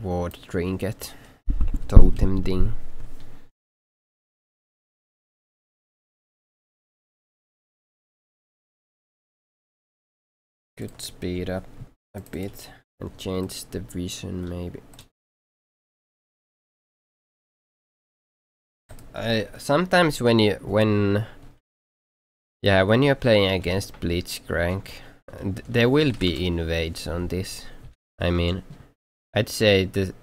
ward trinket totem thing. Could speed up a bit and change the vision maybe. Sometimes when you're playing against Blitzcrank, there will be invades on this. I mean, I'd say the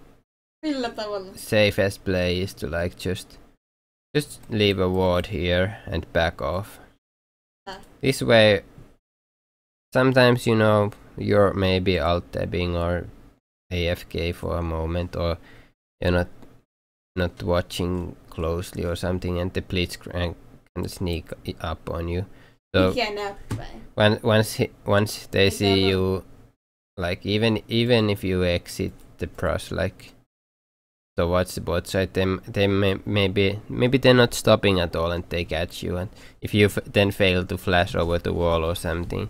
safest play is to like just leave a ward here and back off. This way, sometimes you're maybe alt tabbing or AFK for a moment, or you're not watching closely or something, and the Blitzcrank can sneak up on you. So once they see you, like even if you exit the pros like towards the bot side, they maybe they're not stopping at all and they catch you, and if you then fail to flash over the wall or something,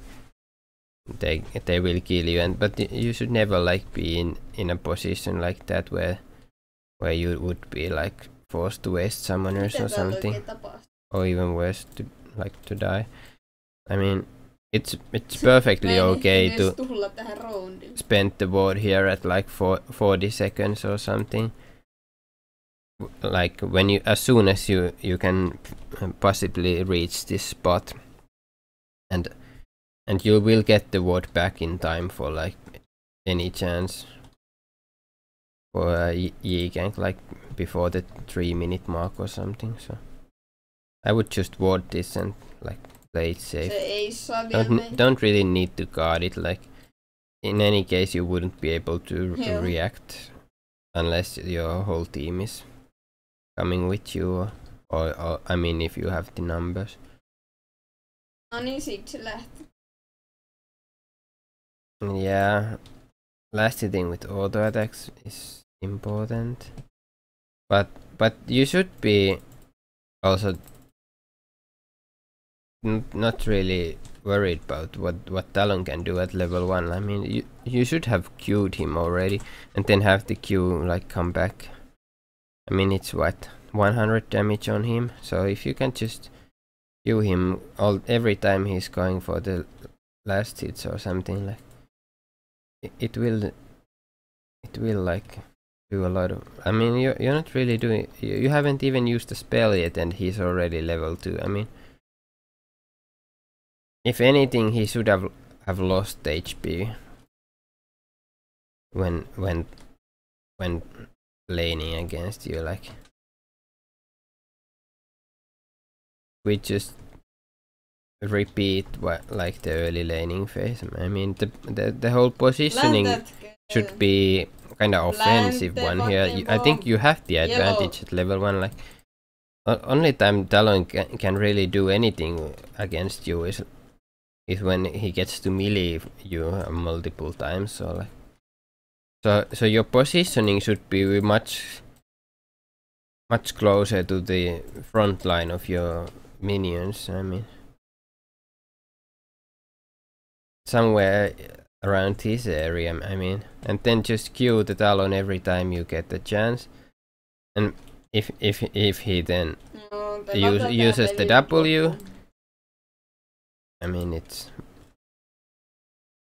they will kill you. But you should never like be in a position like that where you would be like forced to waste summoners or something, or even worse, to die. I mean, it's perfectly okay to spend the ward here at like 40 seconds or something. Like when as soon as you can possibly reach this spot, and you will get the ward back in time for like any chance for a Yi-gank, like before the 3-minute mark or something. So I would just ward this and like play it safe. Don't really need to guard it. Like in any case, you wouldn't be able to react unless your whole team is coming with you, or I mean, if you have the numbers. Yeah, last hitting with auto attacks is important, but you should be also not really worried about what Talon can do at level 1. I mean, you should have queued him already and then have the Q like come back. I mean, it's what, 100 damage on him, so if you can just queue him every time he's going for the last hits or something, like it will like do a lot of. I mean, you're not really doing. You haven't even used the spell yet, and he's already level 2. I mean, if anything, he should have lost HP when laning against you. Like, we just repeat like the early laning phase. I mean, the whole positioning should be kind of offensive one here. I think you have the advantage at level 1. Like, only time Talon can really do anything against you is when he gets to melee you multiple times. So like, so your positioning should be much closer to the front line of your minions. I mean, somewhere around his area, I mean, and then just queue the Talon every time you get the chance, and if he then uses the W, I mean,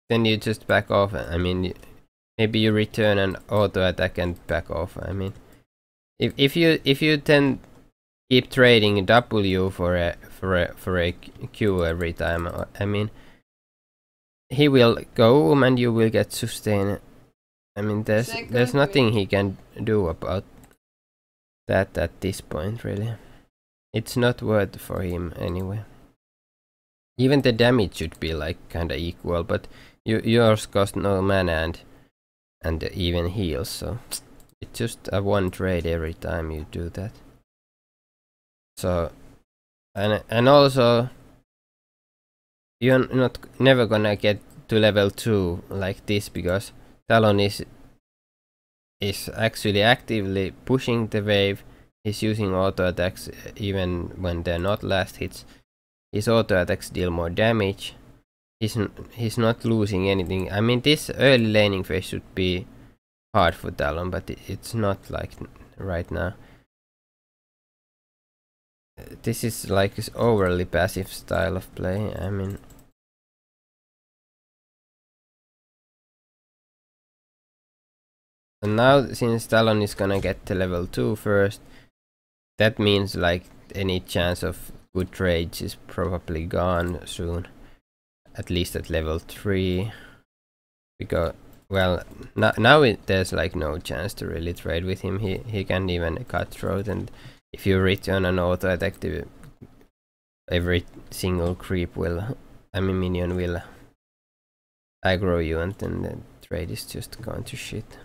then you just back off. I mean, maybe you return an auto attack and back off. I mean, if you then keep trading W for a Q every time, I mean, he will go and you will get sustained. I mean, there's nothing he can do about that at this point, really. It's not worth for him anyway. Even the damage should be like kinda equal, but yours cost no mana and even heals, so it's just a one trade every time you do that. So and also you're never gonna get to level 2 like this, because Talon is actually actively pushing the wave. He's using auto attacks even when they're not last hits. His auto attacks deal more damage. He's not losing anything. I mean, this early laning phase should be hard for Talon, but it's not like right now. This is like this overly passive style of play. I mean, and now since Talon is gonna get to level 2 first, that means like any chance of good trades is probably gone soon. At least at level 3. Because, well, now there's like no chance to really trade with him. He can even cutthroat, and if you return an auto attack, every single creep will, minion will aggro you, and then the trade is just gone to shit.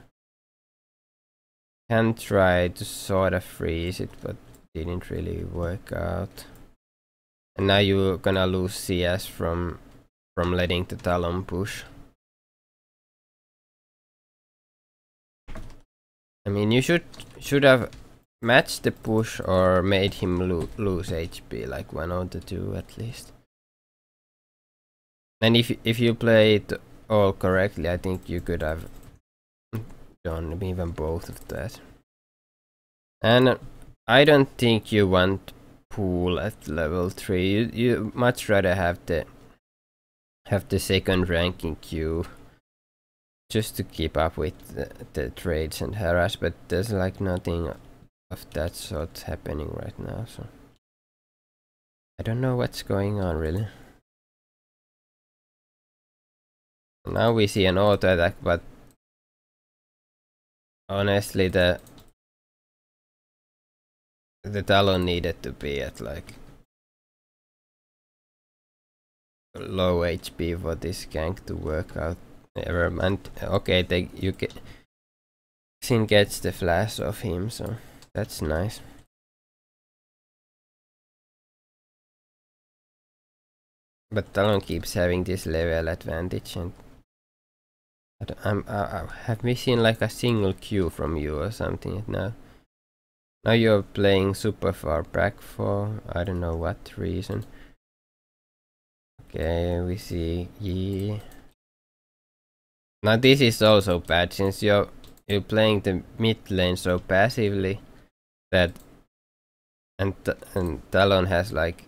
Can try to sort of freeze it, but didn't really work out. And now you're gonna lose CS from letting the Talon push. I mean, you should have matched the push or made him lose HP, like 1 out of 2 at least. And if you play it all correctly, I think you could have done even both of that. And I don't think you want pool at level 3. You much rather have the second ranking queue just to keep up with the trades and harass, but there's like nothing of that sort happening right now, so I don't know what's going on really. Now we see an auto attack, but honestly the Talon needed to be at like low HP for this gank to work out ever. And okay, Xin gets the flash of him, so that's nice. But Talon keeps having this level advantage, and have we seen like a single Q from you or something now? Now you're playing super far back for I don't know what reason. Okay, we see Yi. Now this is also bad, since you're playing the mid lane so passively that and Talon has like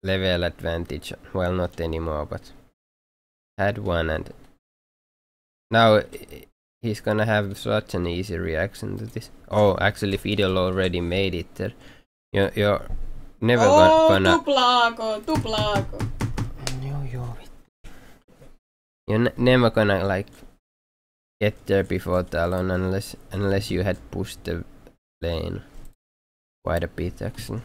level advantage. Well, not anymore, but had one, and now he's gonna have such an easy reaction to this. Oh, actually Fidel already made it there. You're never gonna... tuplaako. You're never gonna like get there before Talon unless you had pushed the lane quite a bit actually.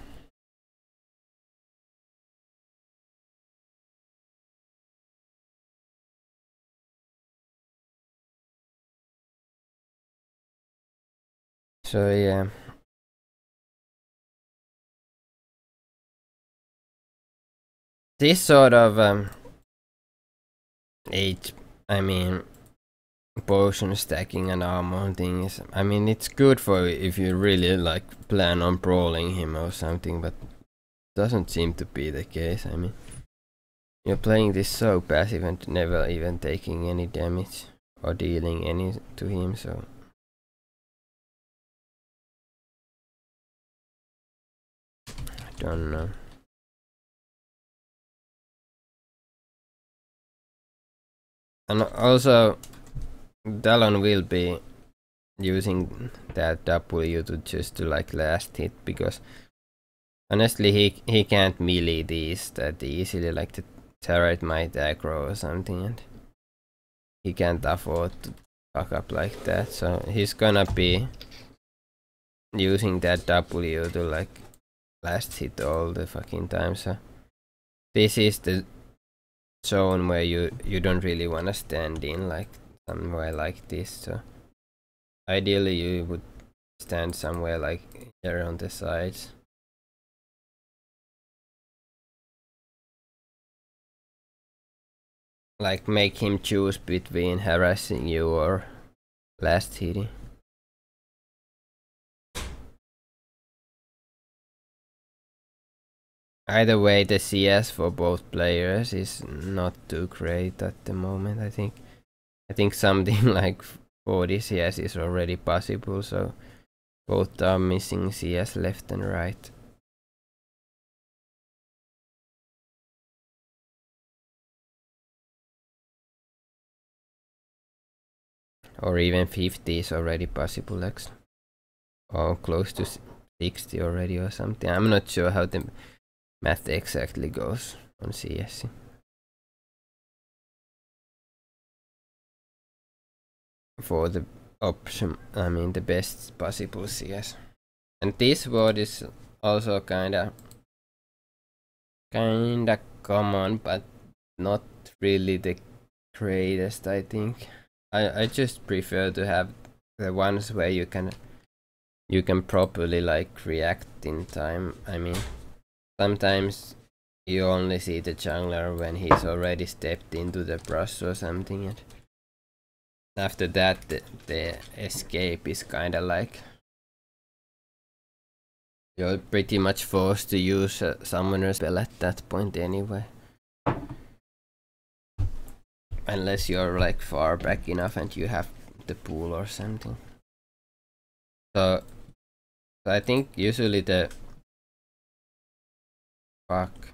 So yeah. This sort of potion stacking and armor thing is, it's good for if you really like plan on brawling him or something, but doesn't seem to be the case. You're playing this so passive and never even taking any damage or dealing any to him, so I don't know. And also Talon will be using that W to just to like last hit, because honestly he can't melee these that easily, like the turret might aggro or something, and he can't afford to fuck up like that, so he's gonna be using that W to like last hit all the fucking time. So this is the zone where you don't really wanna stand in, like somewhere like this. So ideally you would stand somewhere like here on the sides. Like make him choose between harassing you or last hitting. Either way, the CS for both players is not too great at the moment. I think something like 40 CS is already possible, so both are missing CS left and right. Or even 50 is already possible, actually. Or close to 60 already or something. I'm not sure how the math exactly goes on CS. For the option, I mean the best possible CS. And this word is also kinda common, but not really the greatest, I think. I just prefer to have the ones where you can properly like react in time. I mean, sometimes you only see the jungler when he's already stepped into the brush or something, and after that the escape is kinda like you're pretty much forced to use a summoner spell at that point anyway. Unless you're like far back enough and you have the pool or something. So I think usually the fuck.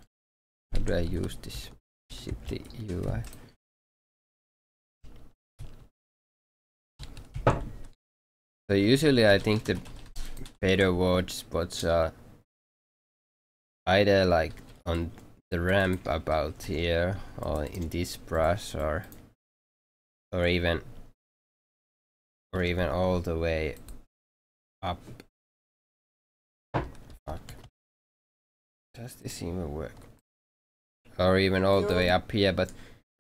How do I use this shitty UI? So usually I think the better ward spots are either like on the ramp about here or in this brush or even all the way up. Fuck. Does this even work? Or even all the way up here, but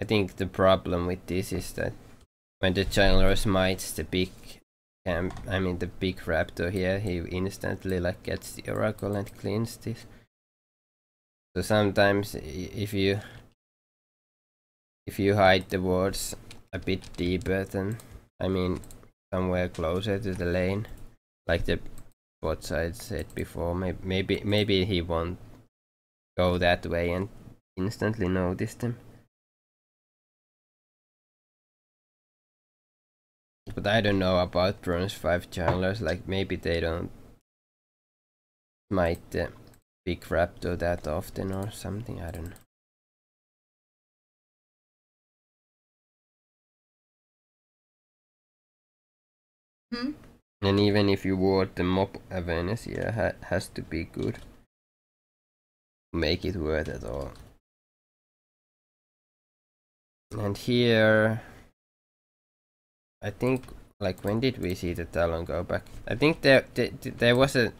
I think the problem with this is that when the jungler smites the big the big raptor here, he instantly like gets the oracle and cleans this. So sometimes if you hide the wards a bit deeper than, I mean somewhere closer to the lane, like the bot side said before, maybe he won't go that way and instantly notice them. But I don't know about bronze 5 junglers, like maybe they don't smite the big raptor that often or something, I don't know. And even if you ward the mob awareness, yeah, has to be good to make it worth it all. And here, I think, like, when did we see the Talon go back? I think there was a...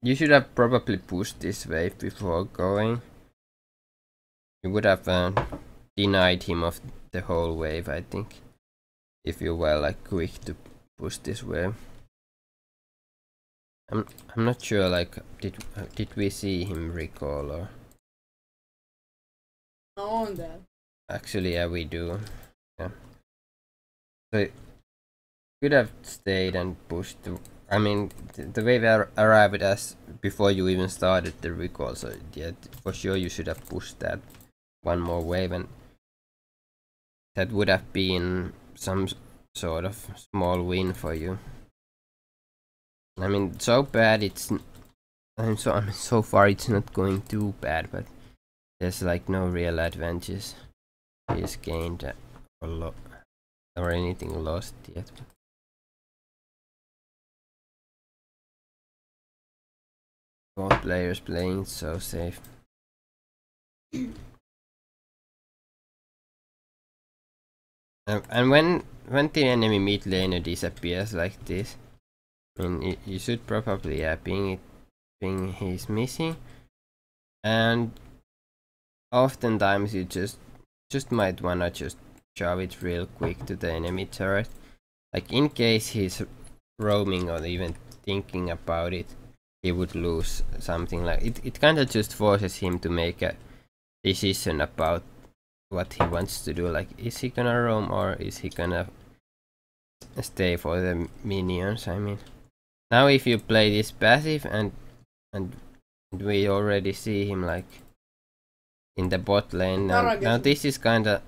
You should have probably pushed this wave before going. You would have denied him of the whole wave, I think, if you were like quick to push this wave. I'm not sure, like, did we see him recall or... On that. Actually, yeah, we do. Yeah. So could have stayed and pushed the... I mean, the wave arrived as before you even started the recall, so yeah, for sure you should have pushed that one more wave, and that would have been some sort of small win for you. I mean, so bad it's... so far it's not going too bad, but there's like no real advantages he's gained or anything lost yet. Both players playing so safe. And when the enemy mid laner disappears like this, I mean, you should probably ping he's missing, and oftentimes you just might wanna just shove it real quick to the enemy turret, like in case he's roaming or even thinking about it, he would lose something. Like it kind of just forces him to make a decision about what he wants to do. Like, is he gonna roam or is he gonna stay for the minions? I mean, now if you play this passive and we already see him like in the bot lane now this is kinda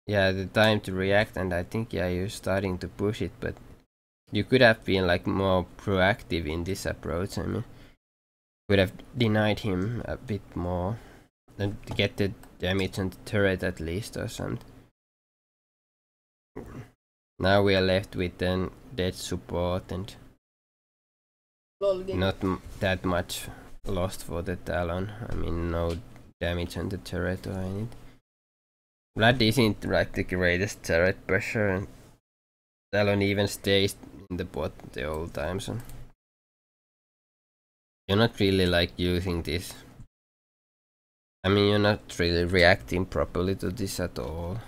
yeah, the time to react, and I think yeah, you're starting to push it, but you could have been like more proactive in this approach. I mean, could have denied him a bit more and get the damage on the turret at least or something. Now we are left with then dead support and not that much lost for the Talon. I mean, no damage on the turret or anything. Vlad isn't like the greatest turret pressure, and Talon even stays in the bot the whole time, so you're not really like using this. I mean, you're not really reacting properly to this at all.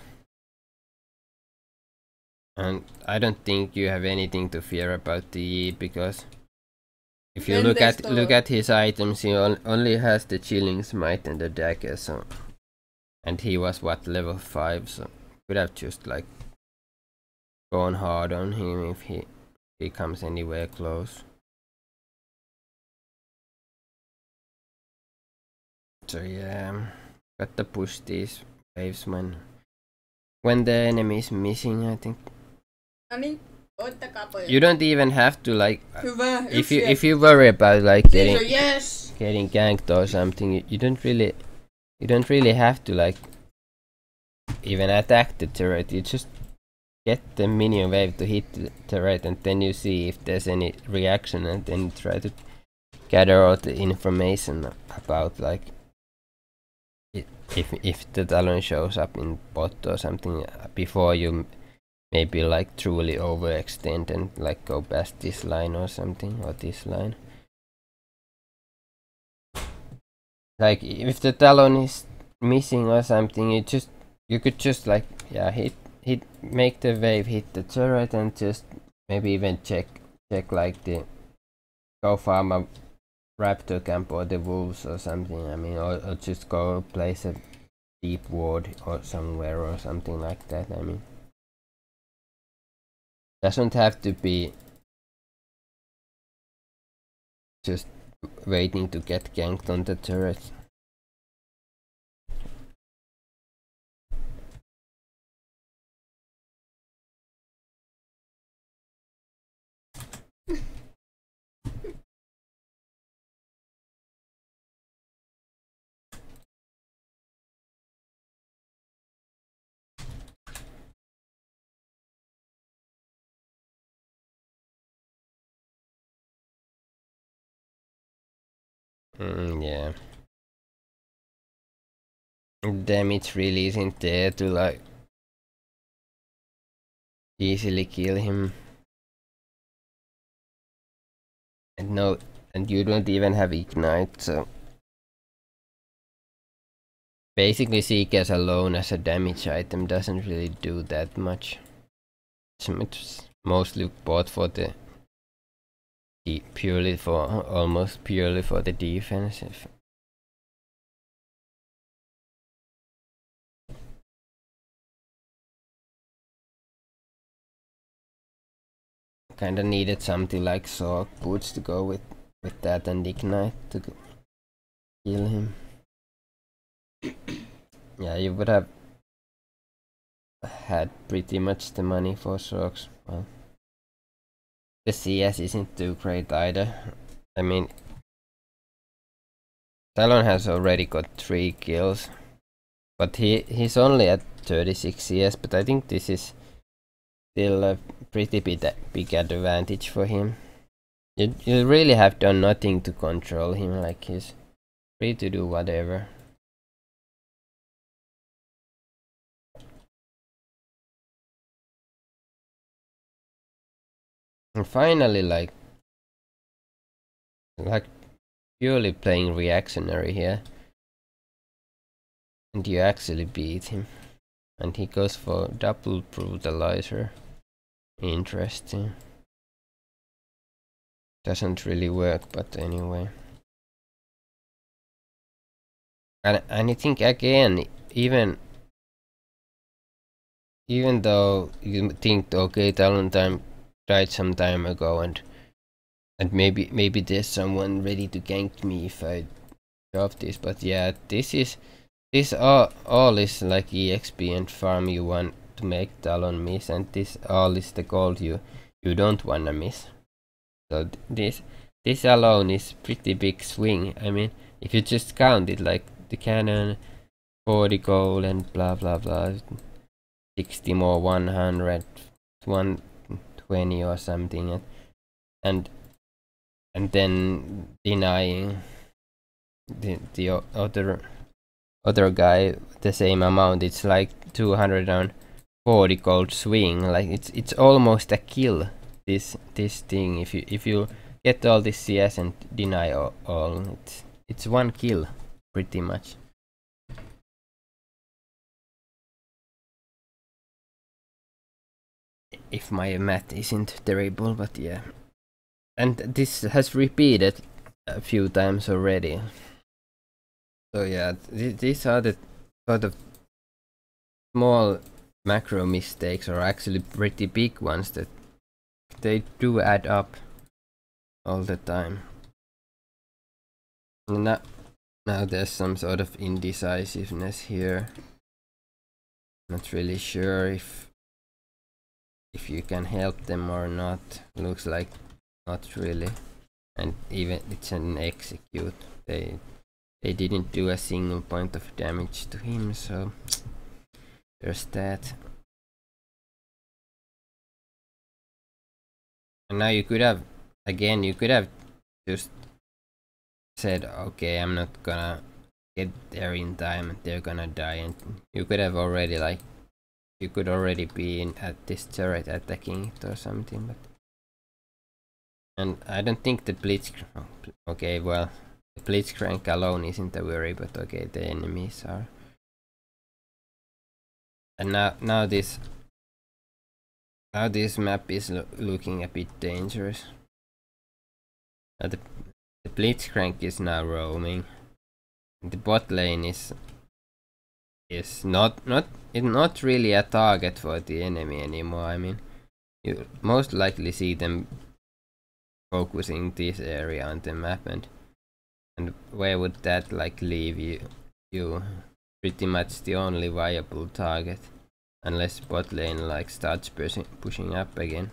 And I don't think you have anything to fear about the because if you look at his items, he only has the chilling smite and the dagger, so and he was what, level 5, so could have just like gone hard on him if he comes anywhere close. So yeah, got to push these waves when the enemy is missing, I think. You don't even have to like if you worry about like getting ganked or something, you don't really have to like even attack the turret. You just get the minion wave to hit the turret, and then you see if there's any reaction, and then try to gather all the information about like if the Talon shows up in bot or something before you maybe like truly overextend and like go past this line or something, or this line. Like if the Talon is missing or something, you could just like make the wave hit the turret and just maybe even check like the go farm a raptor camp or the wolves or something. I mean, or just go place a deep ward or somewhere or something like that. I mean, doesn't have to be just waiting to get ganked on the turret. Yeah. Damage really isn't there to like easily kill him. And you don't even have ignite, so basically Seekers alone as a damage item doesn't really do that much. It's mostly bought for the almost purely for the defensive. Kinda needed something like Sork boots to go with that and ignite to kill him. Yeah, you would have had pretty much the money for Sorks. Well, the CS isn't too great either. I mean, Talon has already got 3 kills, but he's only at 36 CS, but I think this is still a pretty big advantage for him. You really have done nothing to control him, like he's free to do whatever. And finally, like purely playing reactionary here, and you actually beat him, and he goes for double brutalizer. Interesting. Doesn't really work, but anyway. And I think again, even though you think okay, Talon time died some time ago, and maybe there's someone ready to gank me if I drop this, but yeah, this this all is like EXP and farm you want to make Talon miss, and this all is the gold you don't wanna miss. So this alone is pretty big swing. I mean, if you just count it like the cannon, 40 gold and blah blah blah, 60 more 100, 120 or something, and then denying the other guy the same amount. It's like 240 gold swing. Like it's almost a kill. This thing, if you get all this CS and deny all, it's one kill pretty much. If my math isn't terrible, but yeah. And this has repeated a few times already. So yeah, these are the sort of small macro mistakes, or actually pretty big ones, that they do add up all the time. Now there's some sort of indecisiveness here. Not really sure if you can help them or not. Looks like not really. And even it's an execute. They didn't do a single point of damage to him, so there's that. And now you could have just said, okay, I'm not gonna get there in time, they're gonna die, and you could have already you could already be at this turret attacking it or something. But and I don't think the blitz. Okay, well, the blitzcrank alone isn't a worry, but okay, the enemies are. And now this map is looking a bit dangerous. The blitzcrank is now roaming. The bot lane is not really a target for the enemy anymore. I mean, you most likely see them focusing this area on the map, and where would that like leave you pretty much the only viable target, unless bot lane like starts pushing up again.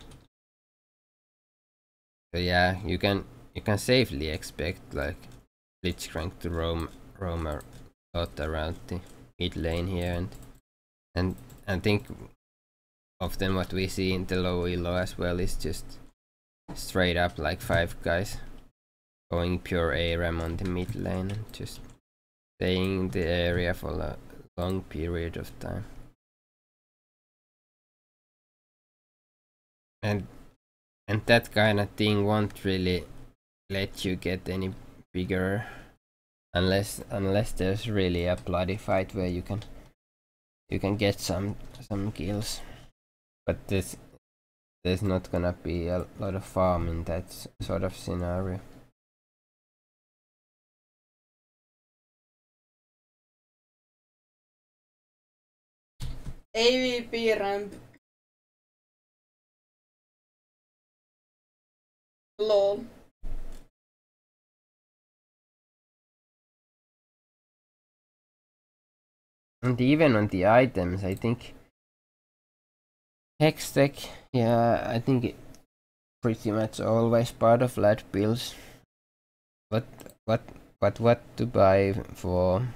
So yeah, you can safely expect like blitzcrank to roam a lot around the mid lane here, and I think often what we see in the low elo as well is just straight up like 5 guys going pure ARAM on the mid lane and just staying in the area for a long period of time. And that kind of thing won't really let you get any bigger unless there's really a bloody fight where you can get some kills. But there's not gonna be a lot of farm in that sort of scenario. AVP ramp. Lol. And even on the items, I think Hextech, yeah, I think it pretty much always part of Vlad builds. But what to buy for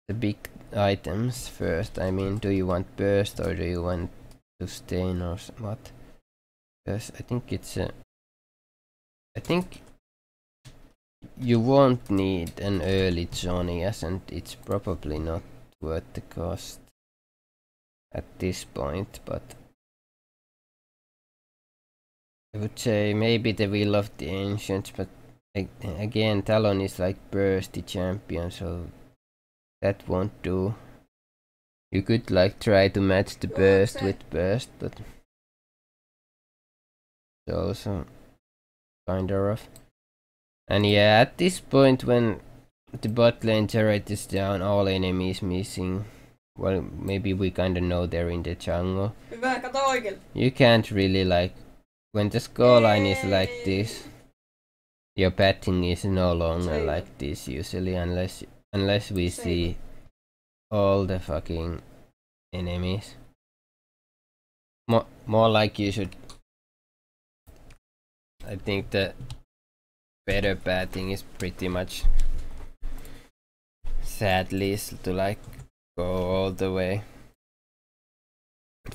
the big items first? I mean, do you want burst or do you want to stain or what? Because I think I think you won't need an early Zonias, and it's probably not worth the cost at this point, but I would say maybe the Will of the Ancients, but again, Talon is like bursty champion, so that won't do. You could like try to match the burst with burst, but it's also kinda rough. And yeah, at this point when the bot lane turret is down, all enemies missing, well, maybe we kinda know they're in the jungle. Hyvä, kato oikein. You can't really like, when the scoreline is like this, your batting is no longer like this usually, unless Unless we Same. see all the fucking enemies. More like you should. I think the better pathing is pretty much sadly is to like go all the way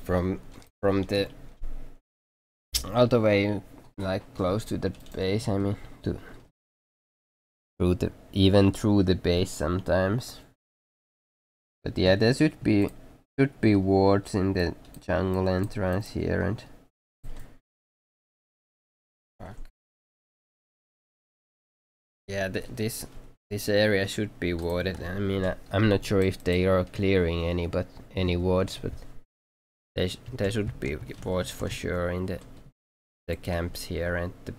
from the all the way like close to the base. I mean to through the even through the base sometimes. But yeah, there should be wards in the jungle entrance here and fuck. Yeah, this area should be warded. I mean, I'm not sure if they are clearing any wards, but there should be wards for sure in the camps here and the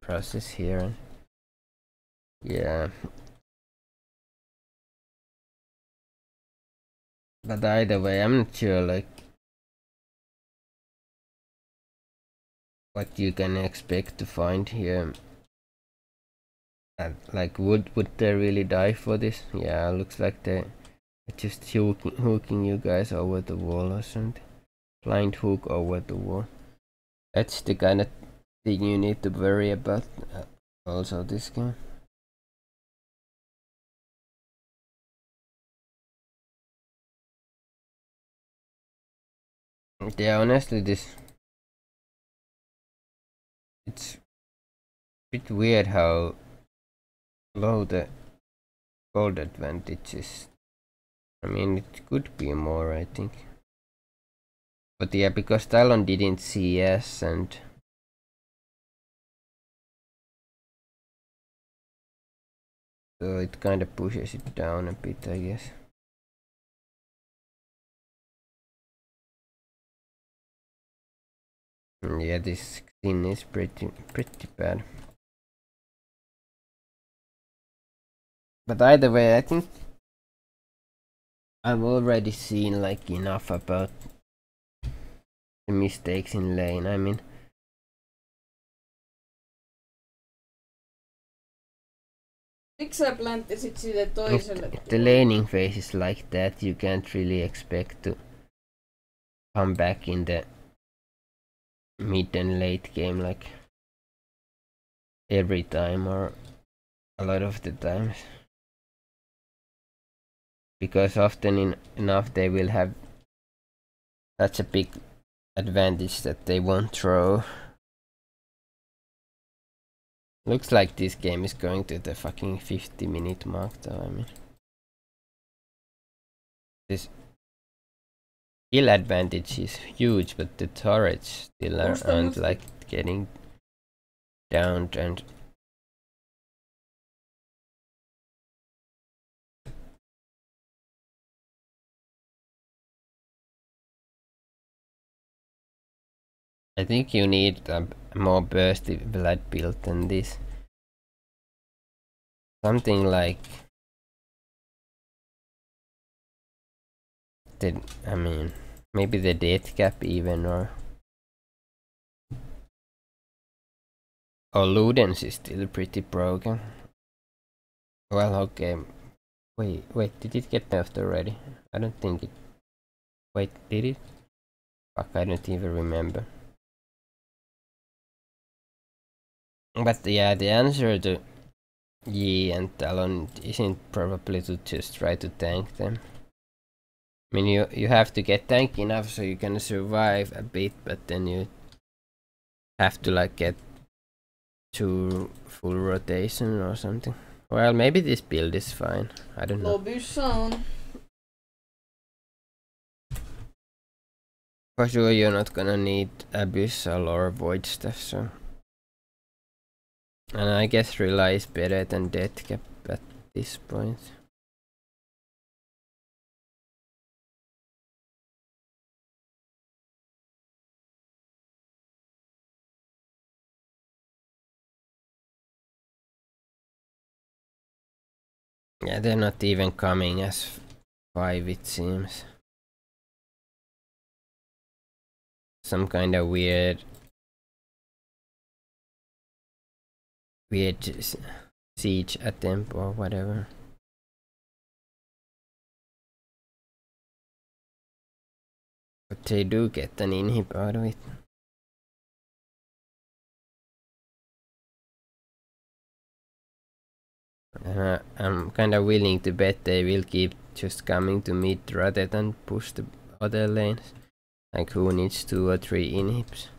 process here. Yeah. But either way, I'm not sure like what you can expect to find here. Like, would they really die for this? Yeah, looks like they're just hooking you guys over the wall or something. Blind hook over the wall. That's the kind of thing you need to worry about also this game. Yeah, honestly, it's a bit weird how low the gold advantage is. I mean, it could be more, I think. But yeah, because Talon didn't CS and so it kind of pushes it down a bit, I guess. Yeah, this skin is pretty bad. But either way, I think I've already seen like enough about the mistakes in lane. I mean, Miksi sä planttisit sille toiselle? if the laning phase is like that, you can't really expect to come back in the mid and late game like every time or a lot of the times. Because often enough they will have such a big advantage that they won't throw. Looks like this game is going to the fucking 50-minute mark though, I mean. This kill advantage is huge, but the turrets still aren't like getting downed and I think you need a more bursty Vlad build than this. Something like I mean, maybe the death cap even, or Ludens is still pretty broken. Well, okay. Wait, did it get nerfed already? I don't think it. Wait, did it? Fuck, I don't even remember. But yeah, the answer to Yi and Talon isn't probably to just try to tank them. I mean, you have to get tanky enough so you can survive a bit, but then you have to like get to full rotation or something. Well, maybe this build is fine. I don't know. For sure, you're not gonna need Abyssal or Void stuff, so. And I guess Relay is better than Deathcap at this point. Yeah, they're not even coming as 5, it seems. Some kind of weird siege attempt or whatever. But they do get an inhib out of it. I'm kinda willing to bet they will keep just coming to mid rather than push the other lanes. Like who needs 2 or 3 inhibs?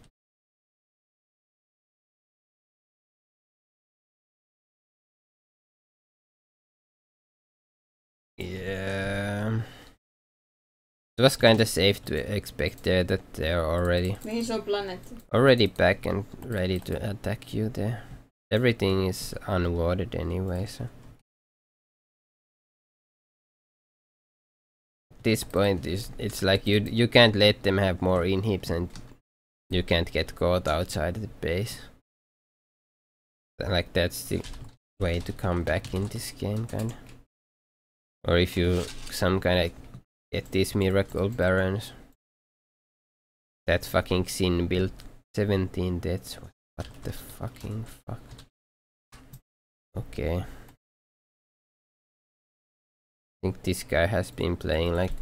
Yeah. It was kinda safe to expect there that they're already back and ready to attack you there. Everything is unwarded anyway, so at this point it's like you can't let them have more inhibs and you can't get caught outside the base. Like that's the way to come back in this game, kinda. Or if you some kinda get these miracle barons. That fucking Sin built 17 deaths. What the fucking fuck? Okay. I think this guy has been playing like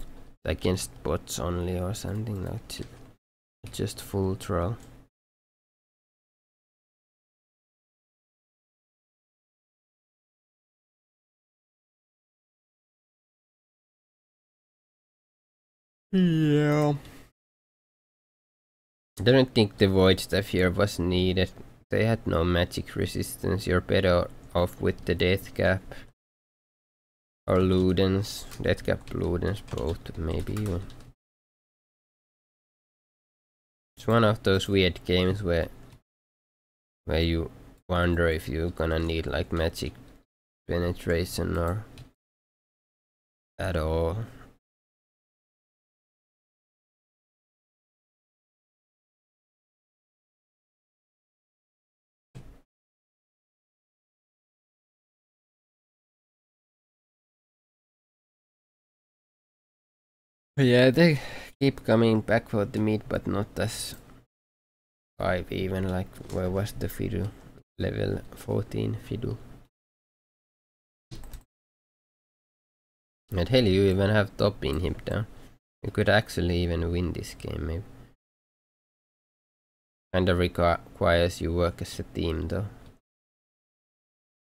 against bots only or something, like just full troll. Yeah. I don't think the void stuff here was needed. They had no magic resistance. You're better off with the death cap. Or Ludens. Death cap, Ludens, both maybe even. It's one of those weird games where you wonder if you're gonna need like magic penetration or at all. Yeah, they keep coming back for the mid, but not as 5 even. Like, where was the fiddle? Level 14 fiddle. And hell, you even have top inhib down. You could actually even win this game, maybe. Kinda requires you work as a team, though.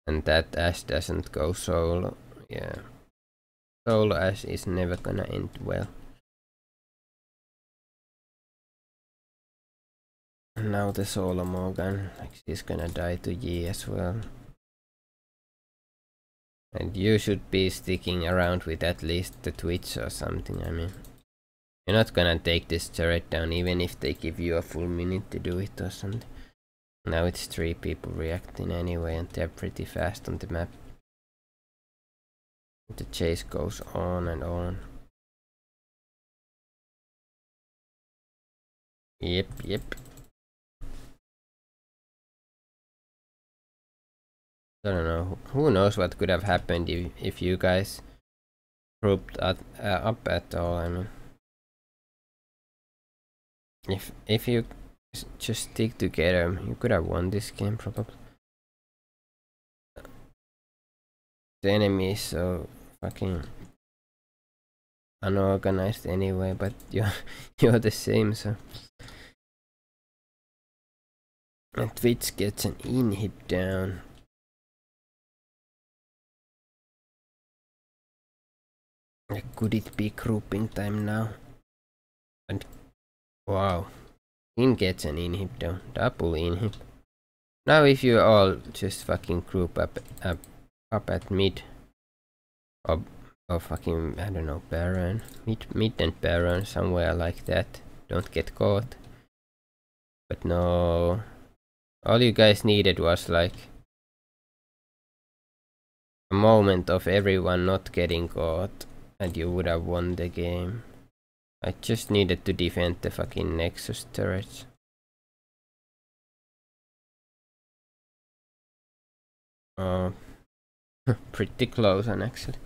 And that Ash doesn't go solo. Yeah. Solo Ash is never gonna end well. Now the solo Morgan, like she's gonna die to Yi as well. And you should be sticking around with at least the Twitch or something, I mean. You're not gonna take this turret down even if they give you a full minute to do it or something. Now it's 3 people reacting anyway and they're pretty fast on the map. The chase goes on and on. Yep. I don't know. Who knows what could have happened if you guys grouped up at all, I mean. If you just stick together, you could have won this game probably. The enemy is so fucking unorganized anyway, but you're the same, so. And Twitch gets an inhib down. Could it be grouping time now? And wow, In gets an inhib down, double inhib. Now if you all just fucking group up at mid, or fucking, I don't know, Baron, mid and Baron, somewhere like that. Don't get caught. But no, all you guys needed was like a moment of everyone not getting caught, and you would have won the game. I just needed to defend the fucking Nexus turrets. Pretty close on actually.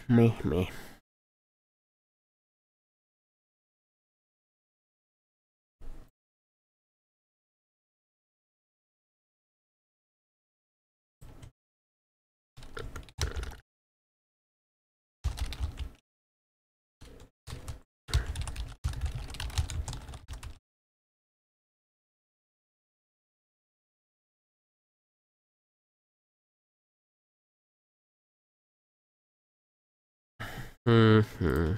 Me. Mm-hmm.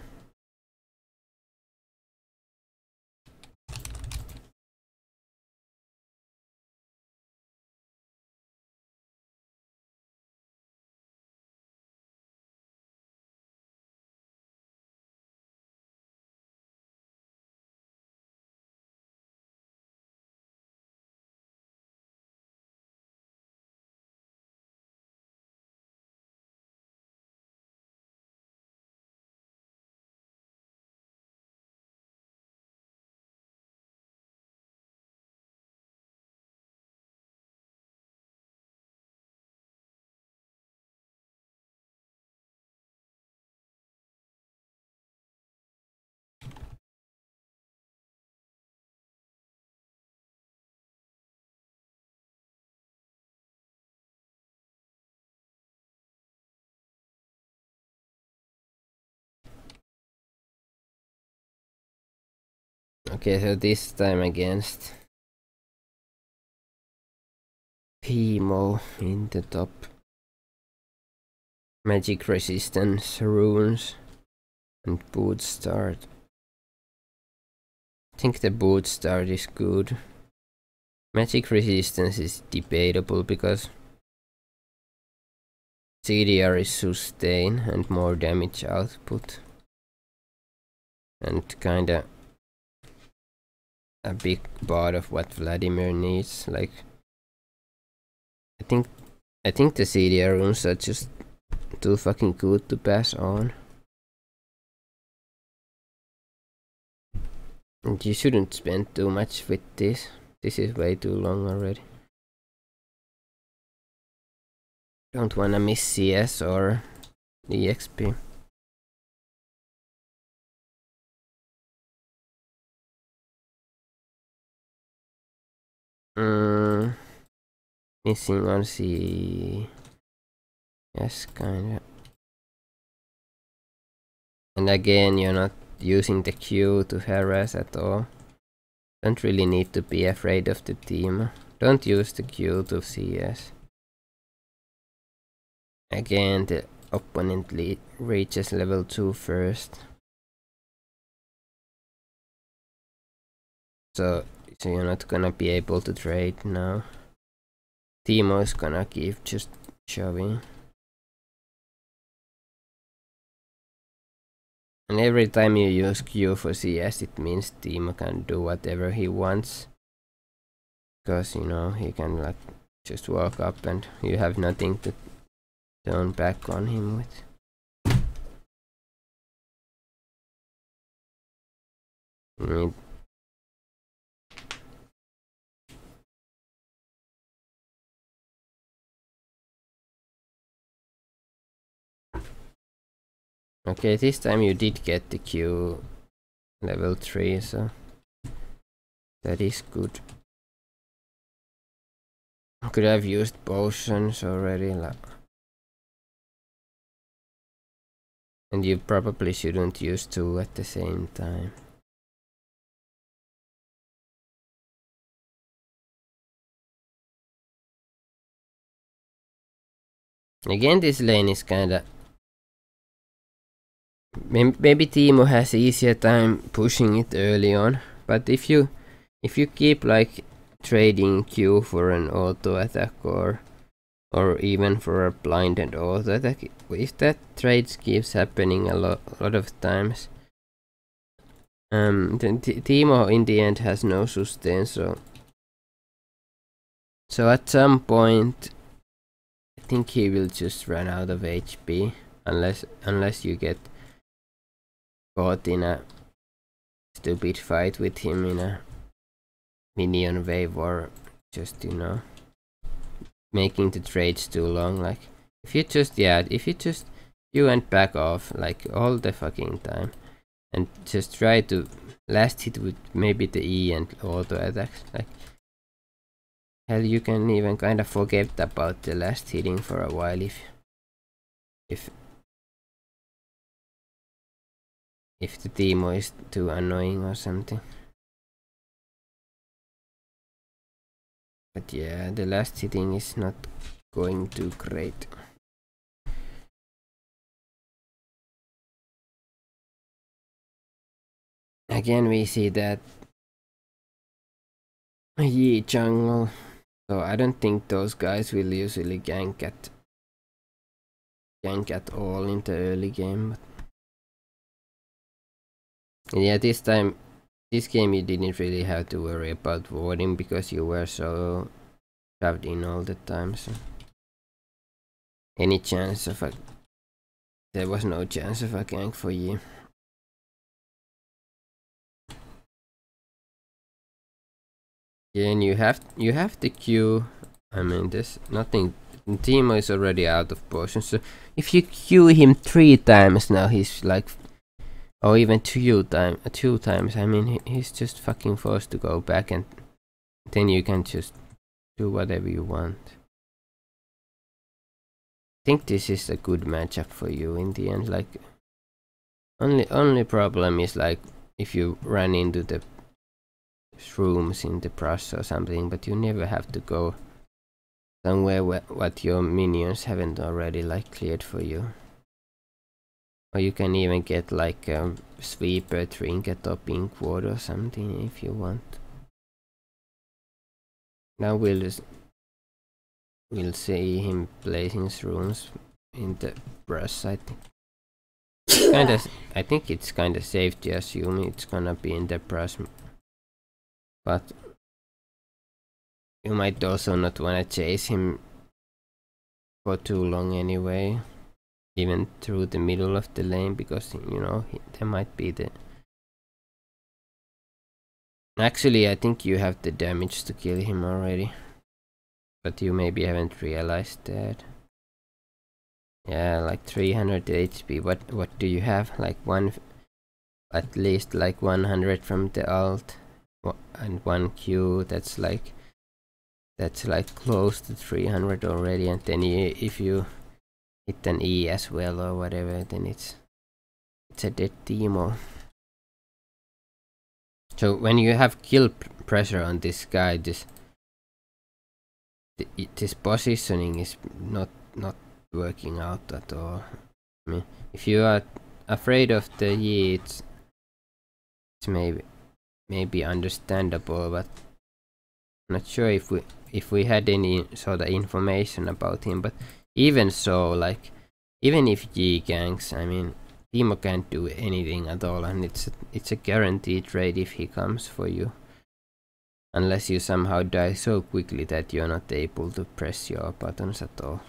Okay, so this time against Teemo in the top. Magic resistance, runes, and boot start. I think the boot start is good. Magic resistance is debatable because CDR is sustain and more damage output. And kinda a big part of what Vladimir needs. Like I think the CDR runes are just too fucking good to pass on. And you shouldn't spend too much with this. This is way too long already. Don't wanna miss CS or EXP. Missing on C. Yes, kinda. And again, you're not using the Q to harass at all. Don't really need to be afraid of the team. Don't use the Q to CS. Again, the opponent reaches level 2 first. So you're not gonna be able to trade now. Teemo is gonna keep just shoving. And every time you use Q for CS, it means Teemo can do whatever he wants. Because, you know, he can like just walk up and you have nothing to turn back on him with. Okay, this time you did get the Q level 3, so that is good. Could have used potions already, and you probably shouldn't use 2 at the same time. Again, this lane is kinda... Maybe Teemo has easier time pushing it early on, but if you keep like trading Q for an auto attack or even for a blinded auto attack, if that trade keeps happening a lot of times, then Teemo in the end has no sustain, so at some point I think he will just run out of HP unless you get caught in a stupid fight with him in a minion wave or just, you know, making the trades too long. Like if you just you went back off like all the fucking time and just try to last hit with maybe the E and auto attacks, like hell, you can even kind of forget about the last hitting for a while if the Teemo is too annoying or something. But yeah, the last hitting is not going too great. again we see that Yi jungle, so I don't think those guys will usually gank at all in the early game. And yeah, this game you didn't really have to worry about warding because you were so shoved in all the time, so any chance of a there was no chance of a gank for you. Yeah, and you have the Q. I mean, there's nothing. Timo is already out of potion, so if you Q him 3 times now, he's like, or even 2 times. I mean, he's just fucking forced to go back, and then you can just do whatever you want. I think this is a good matchup for you in the end. Like, only problem is like if you run into the shrooms in the brush or something, but you never have to go somewhere what your minions haven't already like cleared for you. Or you can even get like a sweeper trinket or pink ward or something if you want. Now we'll see him placing shrooms in the brush. I think it's kinda safe to assume it's gonna be in the brush. But you might also not wanna chase him for too long anyway, even through the middle of the lane, because you know there might be the. Actually, I think you have the damage to kill him already, but you maybe haven't realized that. Yeah, like 300 HP. What do you have? Like at least like 100 from the ult, and 1 Q. That's like close to 300 already. And then if you hit an E as well or whatever, then it's a dead Timo. So when you have kill pressure on this guy, this positioning is not working out at all. I mean, if you are afraid of the Yi, it's maybe understandable, but I'm not sure if we had any sort of information about him. But even so, like, even if Yi ganks, I mean, Timo can't do anything at all, and it's a guaranteed trade if he comes for you. Unless you somehow die so quickly that you're not able to press your buttons at all.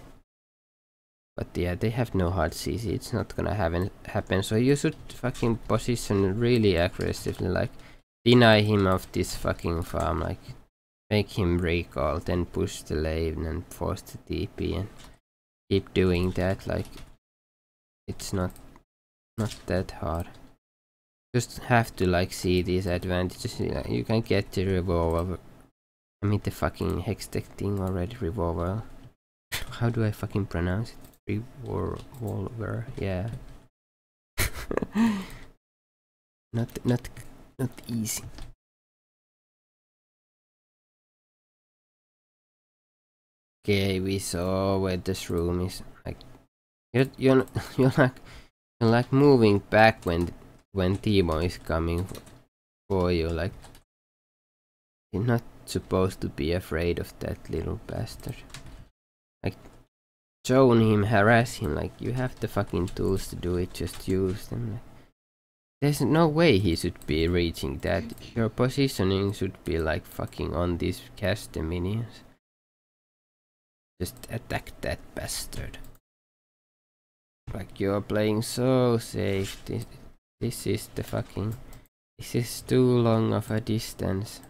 But yeah, they have no hard CC, it's not gonna happen, so you should fucking position really aggressively, like deny him of this fucking farm, like make him recall, then push the lane and force the TP and keep doing that. Like, it's not that hard. Just have to like see these advantages. You can get the revolver. I mean the fucking hextech thing already, revolver. How do I fucking pronounce it? Revolver, yeah. not easy. Okay, we saw where this room is. Like, you're like moving back when Timo is coming for you. Like, you're not supposed to be afraid of that little bastard. Like, zone him, harass him. Like, you have the fucking tools to do it. Just use them. Like, there's no way he should be reaching that. Your positioning should be like fucking on these caster minions. Just attack that bastard. Like, you're playing so safe. This is the fucking. This is too long of a distance.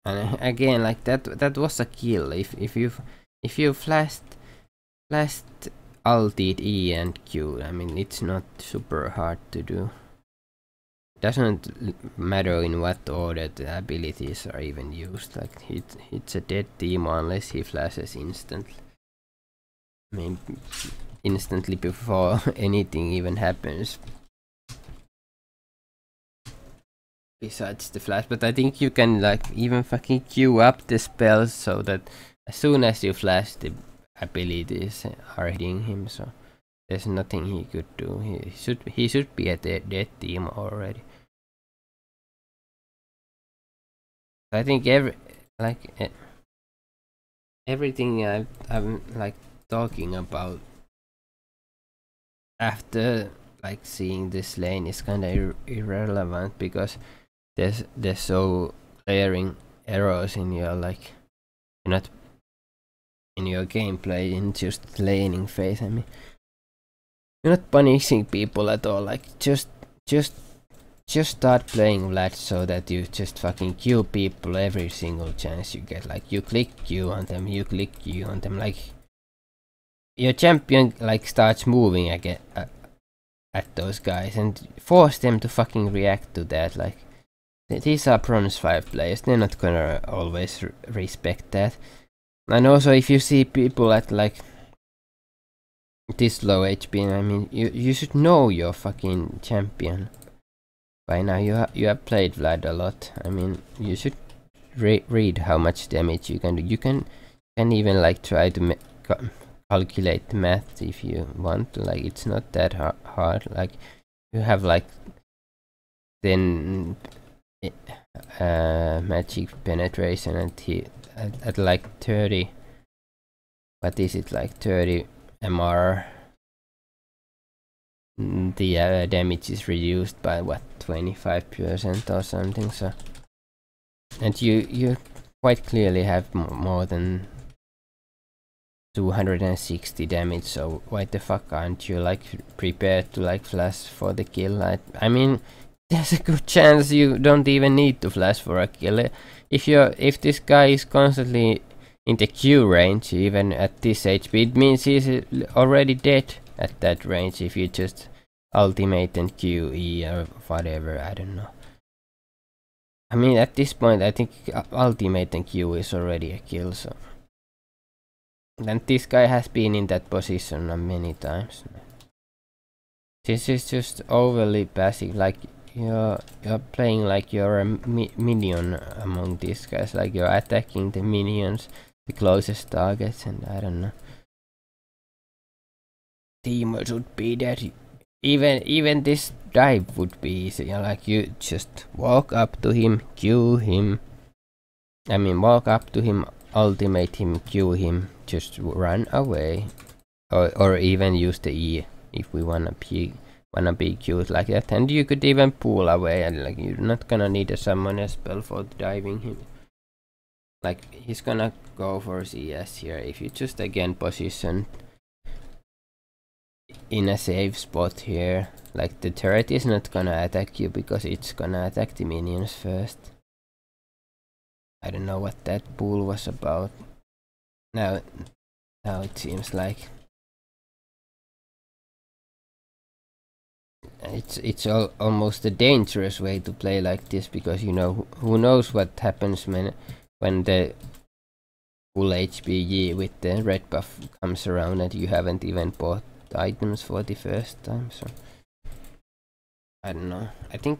And again, like that was a kill. If you flashed ulted E and Q, I mean, it's not super hard to do. Doesn't matter in what order the abilities are even used. Like, it's a dead Timo unless he flashes instantly. I mean, instantly before anything even happens. besides the flash, but I think you can like even fucking queue up the spells so that as soon as you flash, the abilities are hitting him. So there's nothing he could do. He should be at the dead team already. I think everything I'm like talking about after like seeing this lane is kind of irrelevant, because there's so glaring errors in your like not in your gameplay, in just laning phase. I mean, you're not punishing people at all. Like just start playing Vlad so that you just fucking queue people every single chance you get. Like you click Q on them, you click Q on them. Like your champion like starts moving again at those guys, and force them to fucking react to that. Like these are bronze 5 players, they're not gonna always respect that. And also if you see people at like this low HP, I mean you should know your fucking champion by now. You have played Vlad a lot. I mean you should read how much damage you can do. You can even like try to calculate the math if you want. Like it's not that hard. Like you have like 10 magic penetration, and he at like 30, what is it, like 30 MR, the damage is reduced by what, 25% or something. So, and you quite clearly have more than 260 damage, so why the fuck aren't you like prepared to like flash for the kill? I mean there's a good chance you don't even need to flash for a kill. If this guy is constantly in the Q range even at this HP, it means he's already dead at that range. If you just ultimate and QE or whatever, I don't know. I mean at this point I think ultimate and Q is already a kill. So, and this guy has been in that position many times. This is just overly passive. Like you're playing like you're a minion among these guys. Like you're attacking the minions, the closest targets, and I don't know. Team should be dead. Even this dive would be easy. Like you just walk up to him, Q him. I mean walk up to him, ultimate him, Q him, just run away, or even use the E if we wanna be cute like that. And you could even pull away, and like you're not gonna need a summoner spell for diving him. Like he's gonna go for CS here if you just again position in a safe spot here. Like the turret is not gonna attack you because it's gonna attack the minions first. I don't know what that pool was about. Now it seems like it's almost a dangerous way to play like this, because you know who knows what happens when the full HP with the red buff comes around and you haven't even bought items for the first time. So I don't know. I think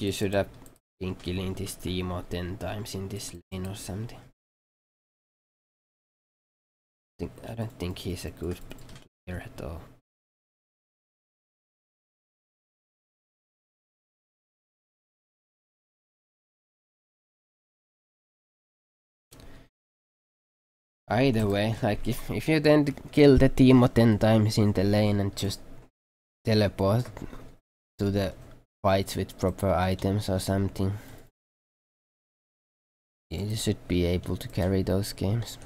you should have been killing this Timo 10 times in this lane or something. I don't think he's a good player at all. Either way, like if you then kill the Timo 10 times in the lane and just teleport to the fights with proper items or something, you should be able to carry those games.